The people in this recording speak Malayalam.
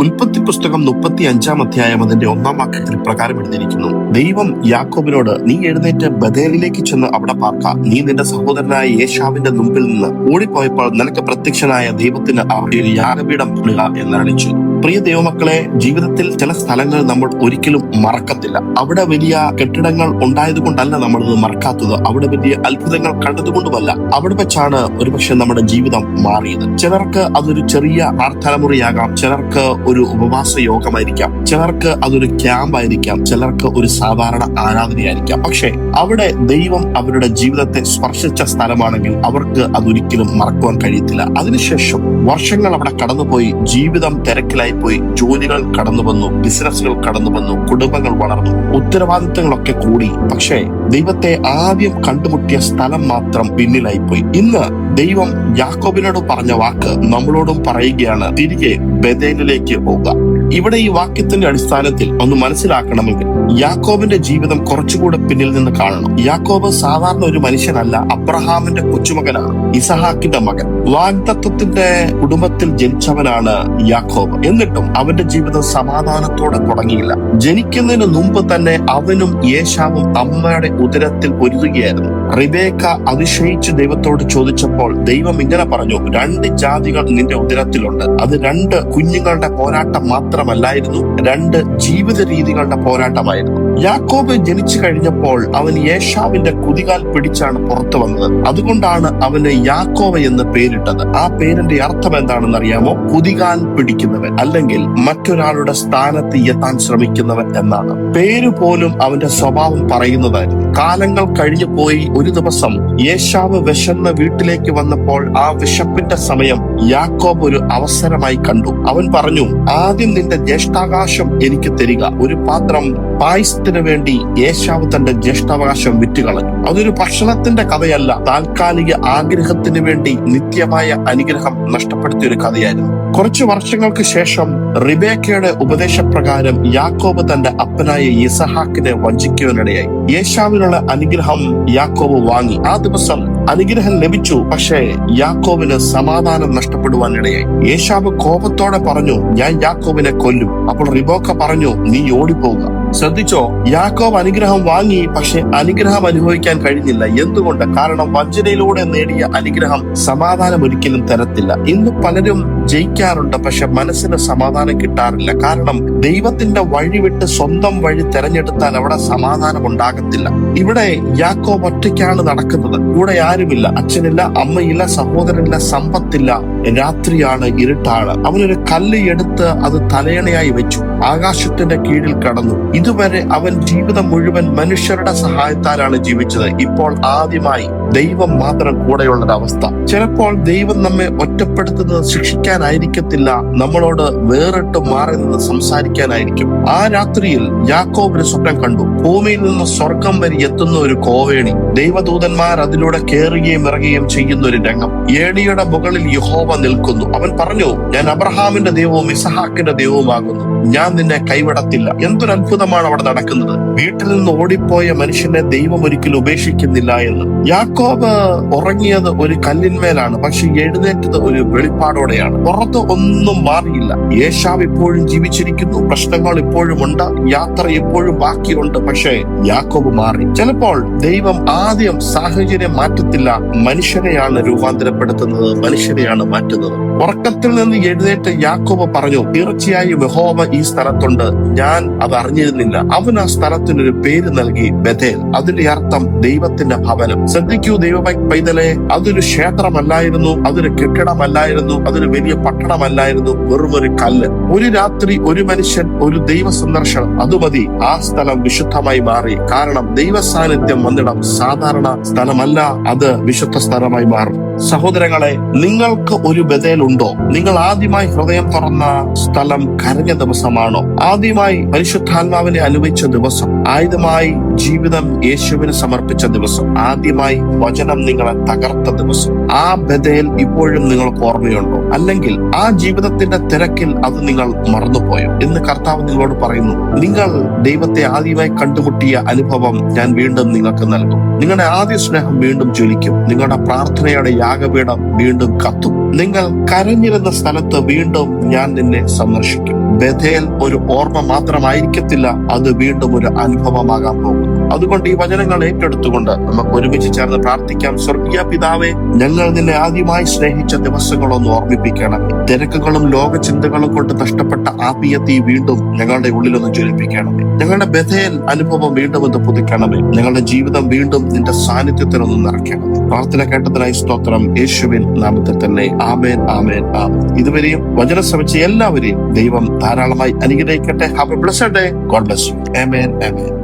ഉൽപ്പത്തി പുസ്തകം 35 അധ്യായം അതിന്റെ 1 വാക്യത്തിൽ പ്രകാരം എഴുതിയിരിക്കുന്നു: ദൈവം യാക്കോബിനോട്, നീ എഴുന്നേറ്റ് ബഥേലിലേക്ക് ചെന്ന് അവിടെ പാർക്ക. നീ നിന്റെ സഹോദരനായ ഏശാവിന്റെ മുമ്പിൽ നിന്ന് ഓടിപ്പോയപ്പോൾ നിനക്ക് പ്രത്യക്ഷനായ ദൈവത്തിന് അവിടെ ഒരു യാഗപീഠം പണിക എന്നറിയിച്ചു. പ്രിയ ദൈവമക്കളെ, ജീവിതത്തിൽ ചില സ്ഥലങ്ങൾ നമ്മൾ ഒരിക്കലും മറക്കത്തില്ല. അവിടെ വലിയ കെട്ടിടങ്ങൾ ഉണ്ടായതുകൊണ്ടല്ല നമ്മളിത് മറക്കാത്തത്, അവിടെ വലിയ അത്ഭുതങ്ങൾ കണ്ടതുകൊണ്ടുമല്ല. അവിടെ വെച്ചാണ് ഒരുപക്ഷെ നമ്മുടെ ജീവിതം മാറിയത്. ചിലർക്ക് അതൊരു ചെറിയ ആർത്തലമുറിയാകാം, ചിലർക്ക് ഒരു ഉപവാസ യോഗമായിരിക്കാം, ചിലർക്ക് അതൊരു ക്യാമ്പ് ആയിരിക്കാം, ചിലർക്ക് ഒരു സാധാരണ ആരാധനയായിരിക്കാം. പക്ഷെ അവിടെ ദൈവം അവരുടെ ജീവിതത്തെ സ്പർശിച്ച സ്ഥലമാണെങ്കിൽ അവർക്ക് അതൊരിക്കലും മറക്കുവാൻ കഴിയത്തില്ല. അതിനുശേഷം വർഷങ്ങൾ അവിടെ കടന്നുപോയി, ജീവിതം തിരക്കിലായി പോയി, ജോലികൾ കടന്നു വന്നു, ബിസിനസ്സുകൾ കടന്നു വന്നു, കുടുംബങ്ങൾ വളർന്നു, ഉത്തരവാദിത്തങ്ങളൊക്കെ കൂടി. പക്ഷേ ദൈവത്തെ ആദ്യം കണ്ടുമുട്ടിയ സ്ഥലം മാത്രം പിന്നിലായിപ്പോയി. ഇന്ന് ദൈവം യാക്കോബിനോട് പറഞ്ഞ വാക്ക് നമ്മളോടും പറയുകയാണ്: തിരികെ ബഥേലിലേക്ക് പോകുക. ഇവിടെ ഈ വാക്യത്തിന്റെ അടിസ്ഥാനത്തിൽ ഒന്ന് മനസ്സിലാക്കണമെങ്കിൽ യാക്കോബിന്റെ ജീവിതം കുറച്ചുകൂടെ പിന്നിൽ നിന്ന് കാണണം. യാക്കോബ് സാധാരണ ഒരു മനുഷ്യനല്ല, അബ്രഹാമിന്റെ കൊച്ചുമകനാണ്, ഇസഹാക്കിന്റെ മകൻ. വാഗ്ദത്തത്തിന്റെ കുടുംബത്തിൽ ജനിച്ചവനാണ് യാക്കോബ്. എന്നിട്ടും അവന്റെ ജീവിതം സമാധാനത്തോടെ തുടങ്ങിയില്ല. ജനിക്കുന്നതിന് മുമ്പ് തന്നെ അവനും ഏശാവും അമ്മയുടെ ഉദരത്തിൽ പൊരുതുകയായിരുന്നു. റിബേക്ക അതിശയിച്ച് ദൈവത്തോട് ചോദിച്ചപ്പോൾ ദൈവം ഇങ്ങനെ പറഞ്ഞു: 2 ജാതികൾ നിന്റെ ഉദരത്തിലുണ്ട്. അത് 2 കുഞ്ഞുങ്ങളുടെ പോരാട്ടം മാത്രമല്ലായിരുന്നു, 2 ജീവിത രീതികളുടെ പോരാട്ടമായിരുന്നു. യാക്കോബ് ജനിച്ചു കഴിഞ്ഞപ്പോൾ അവൻ ഏശാവിന്റെ കുതികാൽ പിടിച്ചാണ് പുറത്തു വന്നത്. അതുകൊണ്ടാണ് അവന് യാക്കോബ് എന്ന് പേരിട്ടത്. ആ പേരിന്റെ അർത്ഥം എന്താണെന്ന് അറിയാമോ? കുതികാൽ പിടിക്കുന്നവൻ, അല്ലെങ്കിൽ മറ്റൊരാളുടെ സ്ഥാനത്ത് എത്താൻ ശ്രമിക്കുന്നവൻ എന്നാണ്. പേര് പോലും അവന്റെ സ്വഭാവം പറയുന്നതായിരുന്നു. കാലങ്ങൾ കഴിഞ്ഞു പോയി. ഒരു ദിവസം ഏശാവ് വിശന്ന് വീട്ടിലേക്ക് വന്നപ്പോൾ ആ വിശപ്പിന്റെ സമയം യാക്കോബ് ഒരു അവസരമായി കണ്ടു. അവൻ പറഞ്ഞു: ആദ്യം നിന്റെ ജ്യേഷ്ഠാവകാശം എനിക്ക് തരിക. ഒരു പാത്രം പായസത്തിന് വേണ്ടി ഏശാവ് തന്റെ ജ്യേഷ്ഠാവകാശം വിറ്റുകളഞ്ഞു. അതൊരു ഭക്ഷണത്തിന്റെ കഥയല്ല, താൽക്കാലിക ആഗ്രഹത്തിന് വേണ്ടി നിത്യമായ അനുഗ്രഹം നഷ്ടപ്പെടുത്തിയ ഒരു കഥയായിരുന്നു. കുറച്ചു വർഷങ്ങൾക്ക് ശേഷം റിബേക്കയുടെ ഉപദേശപ്രകാരം യാക്കോബ് തന്റെ അപ്പനായ ഇസഹാക്കിനെ വഞ്ചിക്കുവാനിടയായി. ഏശാവിനുള്ള അനുഗ്രഹം യാക്കോബ് വാങ്ങി. ആ ദിവസം അനുഗ്രഹം ലഭിച്ചു, പക്ഷേ യാക്കോബിന് സമാധാനം നഷ്ടപ്പെടുവാനിടയായി. ഏശാവ് കോപത്തോടെ പറഞ്ഞു: ഞാൻ യാക്കോബിനെ കൊല്ലും. അപ്പോൾ റിബേക്ക പറഞ്ഞു: നീ ഓടിപ്പോവുക. ശ്രദ്ധിച്ചോ, യാക്കോബ് അനുഗ്രഹം വാങ്ങി, പക്ഷെ അനുഗ്രഹം അനുഭവിക്കാൻ കഴിഞ്ഞില്ല. എന്തുകൊണ്ട്? കാരണം വഞ്ചനയിലൂടെ നേടിയ അനുഗ്രഹം സമാധാനം ഒരിക്കലും തരത്തില്ല. ഇന്ന് പലരും ജയിക്കാറുണ്ട്, പക്ഷെ മനസ്സിന് സമാധാനം കിട്ടാറില്ല. കാരണം ദൈവത്തിന്റെ വഴി വിട്ട് സ്വന്തം വഴി തെരഞ്ഞെടുത്താൽ അവിടെ സമാധാനം ഉണ്ടാകത്തില്ല. ഇവിടെ യാക്കോബ് ഒറ്റയ്ക്കാണ് നടക്കുന്നത്. കൂടെ ആരുമില്ല, അച്ഛനില്ല, അമ്മയില്ല, സഹോദരനില്ല, സമ്പത്തില്ല. രാത്രിയാണ്, ഇരുട്ടാണ്. അവനൊരു കല്ല് എടുത്ത് അത് തലയണയായി വെച്ചു, ആകാശത്തിന്റെ കീഴിൽ കടന്നു. ഇതുവരെ അവൻ ജീവിതം മുഴുവൻ മനുഷ്യരുടെ സഹായത്താലാണ് ജീവിച്ചത്. ഇപ്പോൾ ആദ്യമായി ദൈവം മാത്രം കൂടെയുള്ളൊരവസ്ഥ. ചിലപ്പോൾ ദൈവം നമ്മെ ഒറ്റപ്പെടുത്തുന്നത് ശിക്ഷിക്കാനായിരിക്കത്തില്ല, നമ്മളോട് വേറിട്ട് മാറി നിന്ന് സംസാരിക്കാനായിരിക്കും. ആ രാത്രിയിൽ യാക്കോബ് ഒരു സ്വപ്നം കണ്ടു. ഭൂമിയിൽ നിന്ന് സ്വർഗം വരെ എത്തുന്ന ഒരു കോവേണി, ദൈവദൂതന്മാർ അതിലൂടെ കയറുകയും ഇറങ്ങുകയും ചെയ്യുന്ന ഒരു രംഗം. ഏണിയുടെ മുകളിൽ യഹോവ നിൽക്കുന്നു. അവൻ പറഞ്ഞു: ഞാൻ അബ്രഹാമിന്റെ ദൈവവും ഇസഹാക്കിന്റെ ദൈവവുമാകുന്നു, ഞാൻ നിന്നെ കൈവിടത്തില്ല. എന്തൊരു അത്ഭുതമാണ് അവിടെ നടക്കുന്നത്! വീട്ടിൽ നിന്ന് ഓടിപ്പോയ മനുഷ്യനെ ദൈവം ഒരിക്കലും ഉപേക്ഷിക്കുന്നില്ല എന്ന്. യാക്കോബ് ഉറങ്ങിയത് ഒരു കല്ലിന്മേലാണ്, പക്ഷെ എഴുന്നേറ്റത് ഒരു വെളിപ്പാടോടെയാണ്. പുറത്ത് ഒന്നും മാറിയില്ല. ഏശാവ് ഇപ്പോഴും ജീവിച്ചിരിക്കുന്നു, പ്രശ്നങ്ങൾ ഇപ്പോഴും ഉണ്ട്, യാത്ര ഇപ്പോഴും ബാക്കിയുണ്ട്. പക്ഷേ യാക്കോബ് മാറി. ചിലപ്പോൾ ദൈവം ആദ്യം സാഹചര്യം മാറ്റത്തില്ല, മനുഷ്യനെയാണ് രൂപാന്തരപ്പെടുത്തുന്നത്, മനുഷ്യനെയാണ് മാറ്റുന്നത്. ഉറക്കത്തിൽ നിന്ന് എഴുന്നേറ്റ് യാക്കോബ് പറഞ്ഞു: തീർച്ചയായും യഹോവ ഈ സ്ഥലത്തുണ്ട്, ഞാൻ അത് അറിഞ്ഞിരുന്നില്ല. അവൻ ആ സ്ഥലത്തിനൊരു പേര് നൽകി, ബഥേൽ. അതിന്റെ അർത്ഥം ദൈവത്തിന്റെ ഭവനം. ശ്രദ്ധിക്കൂ ദൈവ പൈതലെ, അതൊരു ക്ഷേത്രമല്ലായിരുന്നു, അതൊരു കെട്ടിടമല്ലായിരുന്നു, അതൊരു വലിയ പട്ടണമല്ലായിരുന്നു, വെറും ഒരു കല്ല്. ഒരു രാത്രി, ഒരു മനുഷ്യൻ, ഒരു ദൈവ സന്ദർശനം, അതുമതി ആ സ്ഥലം വിശുദ്ധമായി മാറി. കാരണം ദൈവ സാന്നിധ്യം വന്നിടം സാധാരണ സ്ഥലമല്ല, അത് വിശുദ്ധ സ്ഥലമായി മാറും. സഹോദരങ്ങളെ, നിങ്ങൾക്ക് ഒരു ബഥേൽ ഉണ്ടോ? നിങ്ങൾ ആദ്യമായി ഹൃദയം തുറന്ന സ്ഥലം കരഞ്ഞ ദിവസമാണോ? ആദ്യമായി പരിശുദ്ധാത്മാവിനെ അനുഭവിച്ച ദിവസം? ആദ്യമായി ജീവിതം യേശുവിന് സമർപ്പിച്ച ദിവസം? ആദ്യമായി വചനം നിങ്ങളെ തകർത്ത ദിവസം? ആ ബഥേൽ ഇപ്പോഴും നിങ്ങൾക്ക് ഓർമ്മയുണ്ടോ? അല്ലെങ്കിൽ ആ ജീവിതത്തിന്റെ തിരക്കിൽ അത് നിങ്ങൾ മറന്നുപോയോ? എന്ന് കർത്താവ് നിങ്ങളോട് പറയുന്നു. നിങ്ങൾ ദൈവത്തെ ആദ്യമായി കണ്ടുമുട്ടിയ അനുഭവം ഞാൻ വീണ്ടും നിങ്ങൾക്ക് നൽകും. നിങ്ങളുടെ ആദ്യ സ്നേഹം വീണ്ടും ജ്വലിക്കും. നിങ്ങളുടെ പ്രാർത്ഥനയുടെ യാഗപീഠം വീണ്ടും കത്തും. നിങ്ങൾ കരഞ്ഞിരുന്ന സ്ഥലത്ത് വീണ്ടും ഞാൻ നിന്നെ സന്ദർശിക്കും. ബഥേൽ ഒരു ഓർമ്മ മാത്രമായിരിക്കത്തില്ല, അത് വീണ്ടും ഒരു അനുഭവമാകാൻ പോകുന്നു. അതുകൊണ്ട് ഈ വചനങ്ങൾ ഏറ്റെടുത്തുകൊണ്ട് നമുക്ക് ഒരുമിച്ച് ചേർന്ന് പ്രാർത്ഥിക്കാം. സ്വർഗീയ പിതാവേ, ഞങ്ങൾ നിന്നെ ആദ്യമായി സ്നേഹിച്ച ദിവസങ്ങളൊന്ന് ഓർമ്മിപ്പിക്കണമേ. തിരക്കുകളും ലോകചിന്തകളും കൊണ്ട് നഷ്ടപ്പെട്ട ആത്മീയത്തെ വീണ്ടും ഞങ്ങളുടെ ഉള്ളിലൊന്ന് ജ്വലിപ്പിക്കണമേ. ഞങ്ങളുടെ ബഥേൽ അനുഭവം വീണ്ടും ഒന്ന് പുതുക്കണമേ. ഞങ്ങളുടെ ജീവിതം വീണ്ടും നിന്റെ സാന്നിധ്യത്തിനൊന്ന് നിറയ്ക്കണമേ. പ്രാർത്ഥന കേട്ടതിനായി സ്തോത്രം, യേശുവിൻ നാമത്തിൽ തന്നെ. ആമേൻ, ആമേൻ, ആമേൻ. ഇതുവരെയും വചനം ശ്രമിച്ച എല്ലാവരെയും ദൈവം ധാരാളമായി അനുഗ്രഹിക്കട്ടെ. Have A blessed day. God bless you. Amen, amen.